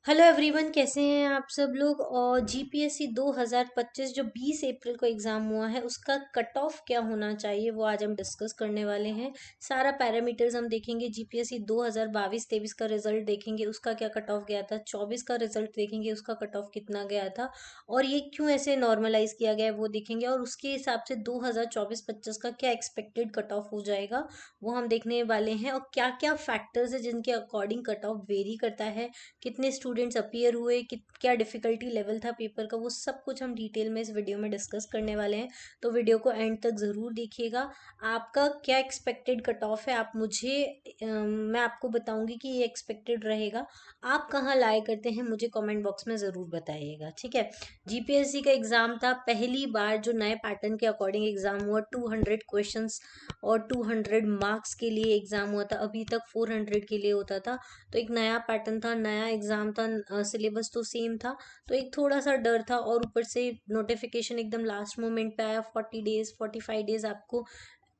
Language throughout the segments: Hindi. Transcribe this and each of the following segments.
हेलो एवरीवन, कैसे हैं आप सब लोग। और जीपीएससी 2025 जो 20 अप्रैल को एग्ज़ाम हुआ है उसका कट ऑफ क्या होना चाहिए वो आज हम डिस्कस करने वाले हैं। सारा पैरामीटर्स हम देखेंगे। जीपीएससी 2022-23 का रिजल्ट देखेंगे, उसका क्या कट ऑफ गया था। 24 का रिजल्ट देखेंगे, उसका कट ऑफ कितना गया था और ये क्यों ऐसे नॉर्मलाइज किया गया है वो देखेंगे। और उसके हिसाब से 2024-25 का क्या एक्सपेक्टेड कट ऑफ हो जाएगा वो हम देखने वाले हैं। और क्या क्या फैक्टर्स है जिनके अकॉर्डिंग कट ऑफ वेरी करता है, कितने स्टूडेंट्स अपीयर हुए, क्या डिफिकल्टी लेवल था पेपर का, वो सब कुछ हम डिटेल में इस वीडियो में डिस्कस करने वाले हैं। तो वीडियो को एंड तक ज़रूर देखिएगा। आपका क्या एक्सपेक्टेड कट ऑफ है आप मुझे मैं आपको बताऊंगी कि ये एक्सपेक्टेड रहेगा। आप कहाँ लाए करते हैं मुझे कमेंट बॉक्स में ज़रूर बताइएगा, ठीक है। जीपीएससी का एग्ज़ाम था, पहली बार जो नए पैटर्न के अकॉर्डिंग एग्ज़ाम हुआ। 200 क्वेश्चंस और 200 मार्क्स के लिए एग्ज़ाम हुआ था। अभी तक 400 के लिए होता था। तो एक नया पैटर्न था, नया एग्जाम था, सिलेबस तो सेम था। तो एक थोड़ा सा डर था और ऊपर से नोटिफिकेशन एकदम लास्ट मोमेंट पे आया। 40 डेज 45 डेज आपको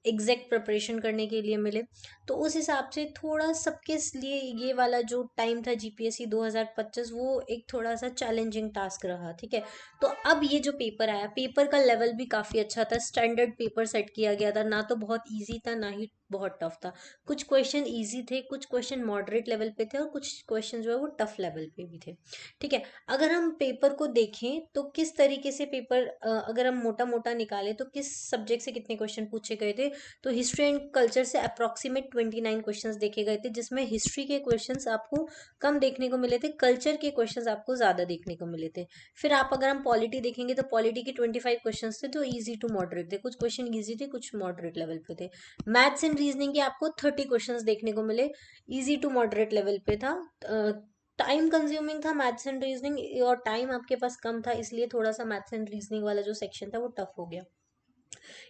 एग्जैक्ट प्रिपरेशन करने के लिए मिले। तो उस हिसाब से थोड़ा सबके लिए ये वाला जो टाइम था जीपीएससी 2025 वो एक थोड़ा सा चैलेंजिंग टास्क रहा, ठीक है। तो अब ये जो पेपर आया, पेपर का लेवल भी काफ़ी अच्छा था। स्टैंडर्ड पेपर सेट किया गया था, ना तो बहुत ईजी था ना ही बहुत टफ था। कुछ क्वेश्चन इजी थे, कुछ क्वेश्चन मॉडरेट लेवल पे थे और कुछ क्वेश्चन जो है वो टफ लेवल पे भी थे, ठीक है। अगर हम पेपर को देखें तो किस तरीके से पेपर, अगर हम मोटा मोटा निकालें तो किस सब्जेक्ट से कितने क्वेश्चन पूछे गए थे। तो हिस्ट्री एंड कल्चर से अप्रॉक्सीमेट 29 क्वेश्चंस देखे गए थे, जिसमें हिस्ट्री के क्वेश्चंस आपको कम देखने को मिले थे, कल्चर के क्वेश्चंस आपको ज़्यादा देखने को मिले थे। फिर आप अगर हम पॉलिटी देखेंगे तो पॉलिटी के 25 क्वेश्चंस थे जो ईजी टू मॉडरेट थे, कुछ क्वेश्चन ईजी थे कुछ मॉडरेट लेवल पे थे। मैथ्स एंड रीजनिंग के आपको 30 क्वेश्चंस देखने को मिले, ईजी टू मॉडरेट लेवल पे था। टाइम कंज्यूमिंग था मैथ्स एंड रीजनिंग और टाइम आपके पास कम था, इसलिए थोड़ा सा मैथ्स एंड रीजनिंग वाला जो सेक्शन था वो टफ हो गया।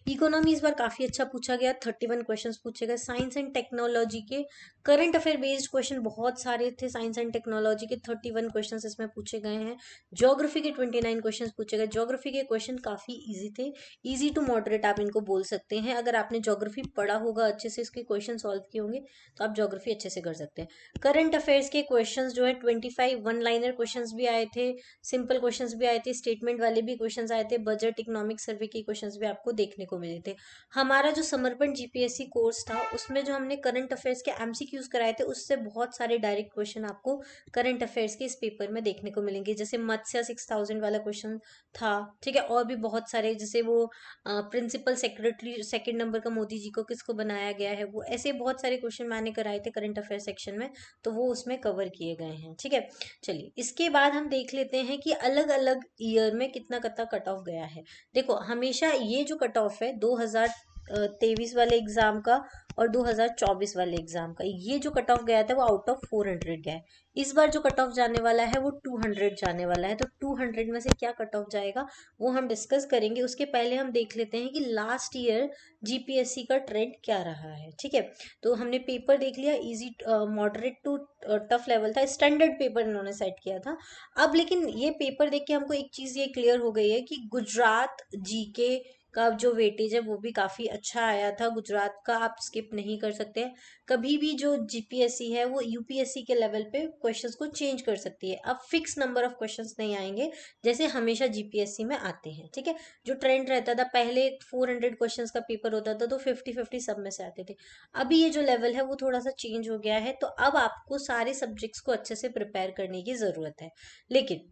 इकोनॉमी इस बार काफी अच्छा पूछा गया, 31 क्वेश्चंस पूछे गए। साइंस एंड टेक्नोलॉजी के करंट अफेयर बेस्ड क्वेश्चन बहुत सारे थे। साइंस एंड टेक्नोलॉजी के 31 क्वेश्चंस इसमें पूछे गए हैं। ज्योग्राफी के 29 क्वेश्चंस पूछे गए। ज्योग्राफी के क्वेश्चन काफी इजी थे, इजी टू मॉडरेट आप इनको बोल सकते हैं। अगर आपने ज्योग्राफी पढ़ा होगा, अच्छे से इसके क्वेश्चन सॉल्व किए होंगे तो आप ज्योग्राफी अच्छे से कर सकते हैं। करंट अफेयर्स के क्वेश्चन जो है 25 वन लाइनर क्वेश्चन भी आए थे, सिंपल क्वेश्चंस भी आए थे, स्टेटमेंट वाले भी क्वेश्चंस आए थे, बजट इकोनॉमिक सर्वे के क्वेश्चंस भी आपको देखने को मिले थे। हमारा जो समर्पण जीपीएससी कोर्स था उसमें जो हमने करंट अफेयर्स के एमसीक्यूज कराए थे उससे बहुत सारे डायरेक्ट क्वेश्चन आपको करंट अफेयर्स के इस पेपर में देखने को मिलेंगे। जैसे मत्स्य 6000 वाला क्वेश्चन था, ठीक है। और भी बहुत सारे, जैसे वो प्रिंसिपल सेक्रेटरी सेकंड नंबर का मोदी जी को किसको बनाया गया है, वो ऐसे बहुत सारे क्वेश्चन मैंने कराए थे करंट अफेयर सेक्शन में, तो वो उसमें कवर किए गए हैं, ठीक है। चलिए इसके बाद हम देख लेते हैं कि अलग अलग ईयर में कितना कितना कट ऑफ गया है। देखो हमेशा ये जो कट ऑफ है 2023 वाले एग्जाम का और 2024 वाले एग्जाम का, ये जो कट ऑफ गया था वो आउट ऑफ 400 गया है। इस बार जो कट ऑफ जाने वाला है वो 200 जाने वाला है। तो 200 में से क्या कट ऑफ जाएगा वो हम डिस्कस करेंगे। उसके पहले हम देख लेते हैं कि लास्ट ईयर जीपीएससी का ट्रेंड क्या रहा है, ठीक है। तो हमने पेपर देख लिया, easy moderate to tough level था, स्टैंडर्ड पेपर इन्होंने सेट किया था। अब लेकिन ये पेपर देख के हमको एक चीज ये क्लियर हो गई है कि गुजरात जीके का जो वेटेज है वो भी काफी अच्छा आया था। गुजरात का आप स्किप नहीं कर सकते हैं। कभी भी जो जीपीएससी है वो यूपीएससी के लेवल पे क्वेश्चंस को चेंज कर सकती है। अब फिक्स नंबर ऑफ क्वेश्चंस नहीं आएंगे जैसे हमेशा जीपीएससी में आते हैं, ठीक है। जो ट्रेंड रहता था पहले 400 क्वेश्चंस का पेपर होता था तो 50-50 सब में से आते थे। अभी ये जो लेवल है वो थोड़ा सा चेंज हो गया है, तो अब आपको सारे सब्जेक्ट्स को अच्छे से प्रिपेयर करने की जरूरत है। लेकिन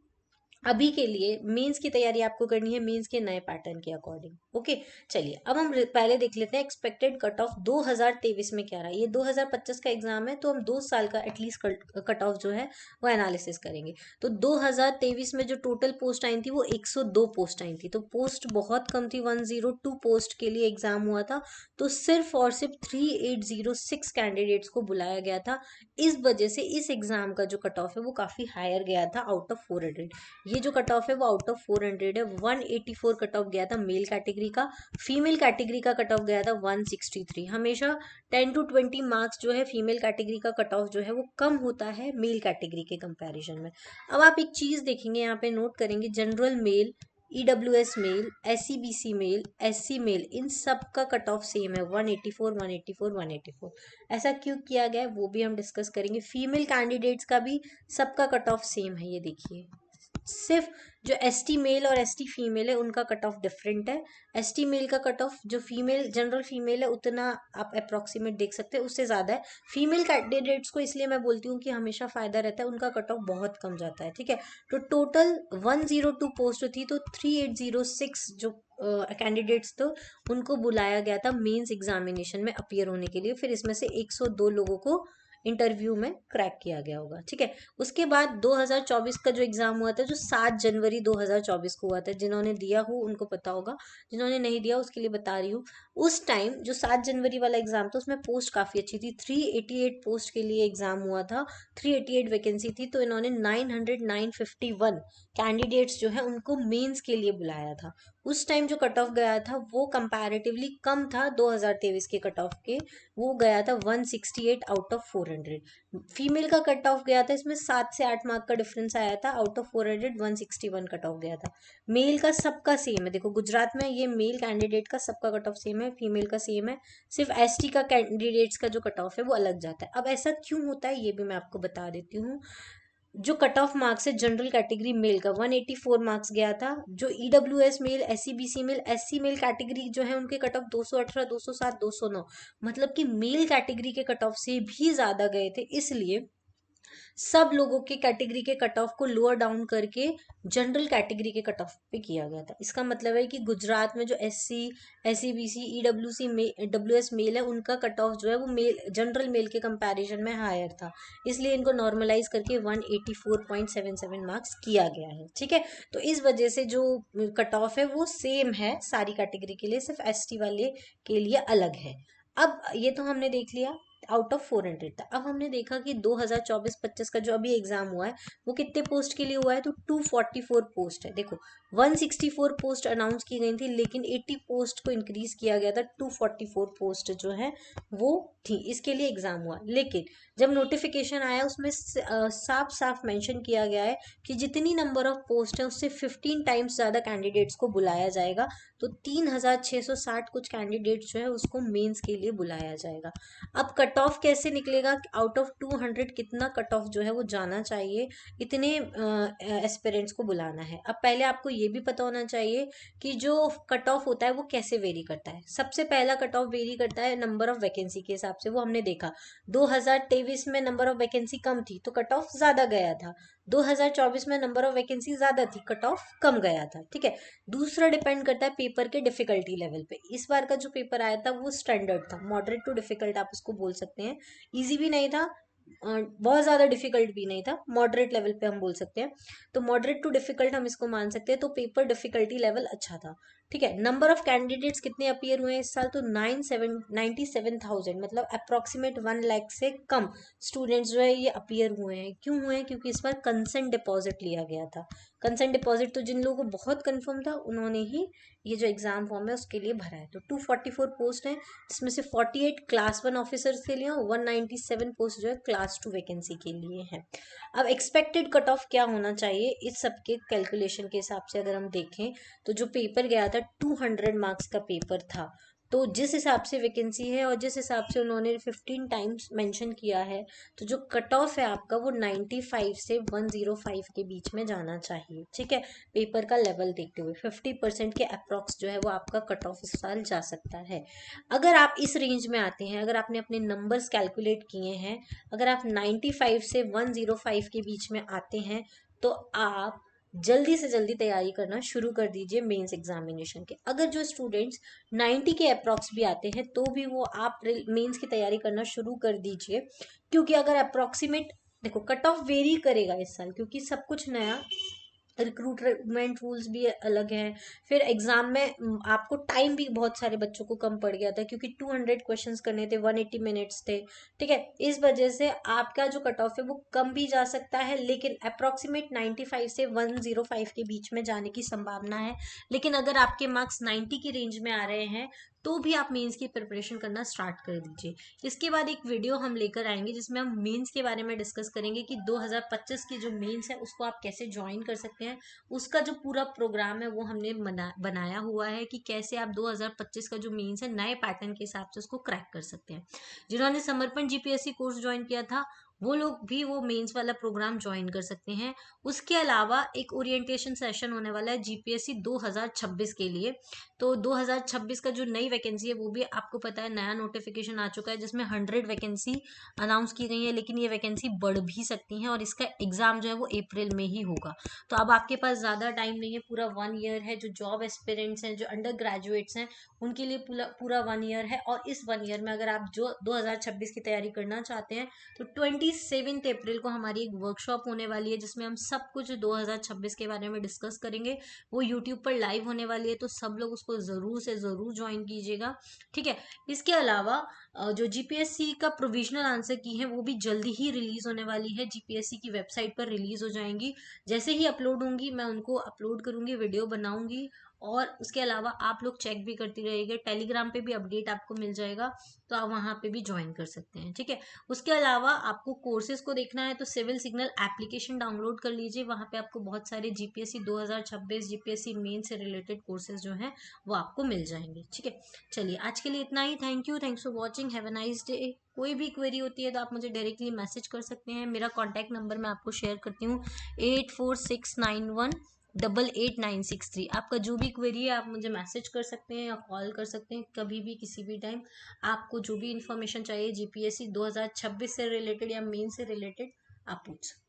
अभी के लिए मेंस की तैयारी आपको करनी है मेंस के नए पैटर्न के अकॉर्डिंग, ओके। चलिए अब हम पहले देख लेते हैं एक्सपेक्टेड कट ऑफ 2023 में क्या रहा। ये 2025 का एग्जाम है तो हम 2 साल का एटलीस्ट कट ऑफ जो है वो एनालिसिस करेंगे। तो 2023 में जो टोटल पोस्ट आई थी वो 102 पोस्ट आई थी, तो पोस्ट बहुत कम थी। 102 पोस्ट के लिए एग्जाम हुआ था, तो सिर्फ और सिर्फ 3806 कैंडिडेट्स को बुलाया गया था। इस वजह से इस एग्जाम का जो कट ऑफ है वो काफी हायर गया था, आउट ऑफ 400। ये जो कट ऑफ है वो आउट ऑफ 400 है। 184 कट ऑफ गया था मेल कैटेगरी का, फीमेल कैटेगरी का कट ऑफ गया था 163। हमेशा 10 to 20 मार्क्स जो है फीमेल कैटेगरी का कट ऑफ जो है वो कम होता है मेल कैटेगरी के कंपैरिजन में। अब आप एक चीज देखेंगे यहाँ पे नोट करेंगे, general male EWS male, SCBC male, SC male, इन सब का कट ऑफ सेम है 184 184 184। ऐसा क्यों किया गया है वो भी हम डिस्कस करेंगे। फीमेल कैंडिडेट्स का भी सबका कट ऑफ सेम है, ये देखिए। सिर्फ जो ST मेल और ST फीमेल है उनका कट ऑफ डिफरेंट है। ST मेल का कट ऑफ जो फीमेल जनरल फीमेल है उतना आप अप्रोक्सीमेट देख सकते हैं, उससे ज़्यादा है। फीमेल कैंडिडेट्स को इसलिए मैं बोलती हूँ कि हमेशा फ़ायदा रहता है, उनका कट ऑफ बहुत कम जाता है, ठीक है। तो टोटल 102 पोस्ट थी, तो 3806 जो कैंडिडेट्स तो उनको बुलाया गया था मेंस एग्जामिनेशन में अपियर होने के लिए। फिर इसमें से 102 लोगों को इंटरव्यू में क्रैक किया गया होगा, ठीक है। उसके बाद 2024 का जो एग्जाम हुआ था, जो 7 जनवरी 2024 को हुआ था, जिन्होंने दिया हो उनको पता होगा, जिन्होंने नहीं दिया उसके लिए बता रही हूँ। उस टाइम जो 7 जनवरी वाला एग्जाम था उसमें पोस्ट काफ़ी अच्छी थी, 388 पोस्ट के लिए एग्जाम हुआ था, 388 वैकेंसी थी। तो इन्होंने 951 कैंडिडेट्स जो है उनको मेंस के लिए बुलाया था। उस टाइम जो कट ऑफ गया था वो कंपैरेटिवली कम था 2023 के कट ऑफ के, वो गया था 168 आउट ऑफ 400। फीमेल का कट ऑफ गया था, इसमें 7 से 8 मार्क का डिफरेंस आया था, आउट ऑफ 400 161 कट ऑफ गया था। मेल का सबका सेम है, देखो गुजरात में ये मेल कैंडिडेट का सबका कट ऑफ सेम है, फीमेल का सेम है, सिर्फ ST का कैंडिडेट्स का जो कट ऑफ है वो अलग जाता है। अब ऐसा क्यों होता है ये भी मैं आपको बता देती हूँ। जो कट ऑफ मार्क्स है जनरल कैटेगरी मेल का 184 मार्क्स गया था। जो EWS male, SCBC male, SC male category जो है उनके कट ऑफ 218 207 209, मतलब कि मेल कैटेगरी के कट ऑफ से भी ज्यादा गए थे। इसलिए सब लोगों के कैटेगरी के कट ऑफ को लोअर डाउन करके जनरल कैटेगरी के कट ऑफ पे किया गया था। इसका मतलब है कि गुजरात में जो SC, SCBC, EWS मेल है उनका कट ऑफ जो है वो मेल जनरल मेल के कंपैरिजन में हायर था, इसलिए इनको नॉर्मलाइज करके 184.77 मार्क्स किया गया है, ठीक है। तो इस वजह से जो कट ऑफ है वो सेम है सारी कैटेगरी के लिए, सिर्फ ST वाले के लिए अलग है। अब ये तो हमने देख लिया आउट ऑफ 400 था। अब हमने देखा कि 2024-25 का जो अभी एग्जाम हुआ है वो कितने पोस्ट के लिए हुआ है, तो 244 पोस्ट है। देखो 164 पोस्ट अनाउंस की गई थी, लेकिन 80 पोस्ट को इंक्रीज किया गया था, 244 पोस्ट जो है वो थी, इसके लिए एग्जाम हुआ। लेकिन जब नोटिफिकेशन आया उसमें साफ साफ मेंशन किया गया है कि जितनी नंबर ऑफ पोस्ट है उससे 15 टाइम्स ज़्यादा कैंडिडेट्स को बुलाया जाएगा। तो 3660 कुछ कैंडिडेट्स जो है उसको मेंस के लिए बुलाया जाएगा। अब कट ऑफ कैसे निकलेगा, आउट ऑफ 200 कितना कट ऑफ जो है वो जाना चाहिए, इतने एस्पिरेंट्स को बुलाना है। अब पहले आपको ये भी पता होना चाहिए कि जो कट ऑफ होता है वो कैसे वेरी करता है। सबसे पहला कट ऑफ वेरी करता है नंबर ऑफ वैकेंसी के हिसाब से, वो हमने देखा 2023 में नंबर ऑफ वैकेंसी कम थी तो कट ऑफ ज्यादा गया था, 2024 में नंबर ऑफ वैकेंसी ज्यादा थी, कट ऑफ कम गया था, ठीक है। दूसरा डिपेंड करता है पेपर के डिफिकल्टी लेवल पे। इस बार का जो पेपर आया था वो स्टैंडर्ड था, मॉडरेट टू डिफिकल्ट आप उसको बोल सकते हैं। इजी भी नहीं था, बहुत ज़्यादा डिफिकल्ट भी नहीं था, मॉडरेट लेवल पे हम बोल सकते हैं। तो मॉडरेट टू डिफिकल्ट हम इसको मान सकते हैं। तो पेपर डिफिकल्टी लेवल अच्छा था, ठीक है। नंबर ऑफ कैंडिडेट्स कितने अपीयर हुए हैं इस साल, तो 97,000, मतलब अप्रोक्सीमेट 1 लाख से कम स्टूडेंट्स जो है ये अपीयर हुए हैं। क्यों हुए हैं, क्योंकि इस बार कंसेंट डिपॉजिट लिया गया था। कंसेंट डिपॉजिट तो जिन लोगों को बहुत कंफर्म था उन्होंने ही ये जो एग्जाम फॉर्म है उसके लिए भरा है। तो 244 पोस्ट है, जिसमें से 48 क्लास 1 ऑफिसर्स के लिए और 197 पोस्ट जो है क्लास 2 वैकेंसी के लिए है। अब एक्सपेक्टेड कट ऑफ क्या होना चाहिए इस सब के कैलकुलेशन के हिसाब से अगर हम देखें, तो जो पेपर गया था 200 मार्क्स का पेपर था। तो जिस हिसाब से वैकेंसी है और जिस हिसाब से उन्होंने 15 टाइम्स मेंशन किया है, तो जो कट ऑफ है आपका वो 95 से 105 के बीच में जाना चाहिए, ठीक है। पेपर का लेवल देखते हुए 50% के अप्रॉक्स जो है वो आपका कट ऑफ इस साल जा सकता है। अगर आप इस रेंज में आते हैं, अगर आपने अपने नंबर्स कैलकुलेट किए हैं, अगर आप 95 से 105 के बीच में आते हैं, तो आप जल्दी से जल्दी तैयारी करना शुरू कर दीजिए मेंस एग्जामिनेशन के। अगर जो स्टूडेंट्स 90 के अप्रॉक्स भी आते हैं तो भी वो आप मेंस की तैयारी करना शुरू कर दीजिए, क्योंकि अगर अप्रॉक्सीमेट, देखो कट ऑफ वेरी करेगा इस साल क्योंकि सब कुछ नया, रिक्रूटमेंट रूल्स भी अलग हैं। फिर एग्जाम में आपको टाइम भी बहुत सारे बच्चों को कम पड़ गया था क्योंकि 200 क्वेश्चंस करने थे, 180 मिनट्स थे, ठीक है। इस वजह से आपका जो कट ऑफ है वो कम भी जा सकता है, लेकिन अप्रोक्सीमेट 95 से 105 के बीच में जाने की संभावना है। लेकिन अगर आपके मार्क्स 90 की रेंज में आ रहे हैं तो भी आप मेंस की प्रिपरेशन करना स्टार्ट कर दीजिए। इसके बाद एक वीडियो हम लेकर आएंगे जिसमें हम मेंस के बारे में डिस्कस करेंगे कि 2025 की जो मेंस है उसको आप कैसे ज्वाइन कर सकते हैं। उसका जो पूरा प्रोग्राम है वो हमने बनाया हुआ है कि कैसे आप 2025 का जो मेंस है नए पैटर्न के हिसाब से उसको क्रैक कर सकते हैं। जिन्होंने समर्पण जीपीएससी कोर्स ज्वाइन किया था वो लोग भी वो मेंस वाला प्रोग्राम ज्वाइन कर सकते हैं। उसके अलावा एक ओरिएंटेशन सेशन होने वाला है जीपीएससी 2026 के लिए। तो 2026 का जो नई वैकेंसी है वो भी आपको पता है, नया नोटिफिकेशन आ चुका है जिसमें 100 वैकेंसी अनाउंस की गई है, लेकिन ये वैकेंसी बढ़ भी सकती हैं और इसका एग्जाम जो है वो अप्रैल में ही होगा। तो अब आपके पास ज़्यादा टाइम नहीं है, पूरा 1 ईयर है। जो जॉब एस्पिरेंट्स हैं, जो अंडर ग्रेजुएट्स हैं, उनके लिए पूरा पूरा 1 ईयर है। और इस 1 ईयर में अगर आप जो 2026 की तैयारी करना चाहते हैं तो 27 अप्रैल को हमारी एक वर्कशॉप होने वाली है जिसमें हम सब कुछ 2026 के बारे में डिस्कस करेंगे। वो यूट्यूब पर लाइव होने वाली है, तो सब लोग उसको ज़रूर से ज़रूर ज्वाइन कीजिएगा, ठीक है। इसके अलावा जो जीपीएससी का प्रोविजनल आंसर की है वो भी जल्दी ही रिलीज होने वाली है, जीपीएससी की वेबसाइट पर रिलीज हो जाएंगी। जैसे ही अपलोड होंगी मैं उनको अपलोड करूंगी, वीडियो बनाऊंगी। और उसके अलावा आप लोग चेक भी करती रहिएगा, टेलीग्राम पे भी अपडेट आपको मिल जाएगा, तो आप वहाँ पे भी ज्वाइन कर सकते हैं, ठीक है। उसके अलावा आपको कोर्सेज को देखना है तो सिविल सिग्नल एप्लीकेशन डाउनलोड कर लीजिए। वहाँ पे आपको बहुत सारे जीपीएससी 2026 जीपीएससी मेन से रिलेटेड कोर्सेज जो हैं वो आपको मिल जाएंगे, ठीक है। चलिए आज के लिए इतना ही। Thanks for watching, have a nice day. कोई भी क्वेरी होती है तो आप मुझे डायरेक्टली मैसेज कर सकते हैं। मेरा कॉन्टैक्ट नंबर मैं आपको शेयर करती हूँ, 8469188963। आपका जो भी क्वेरी है आप मुझे मैसेज कर सकते हैं या कॉल कर सकते हैं, कभी भी किसी भी टाइम। आपको जो भी इन्फॉर्मेशन चाहिए जीपीएससी 2026 से रिलेटेड या मेन से रिलेटेड आप पूछ सकते हैं।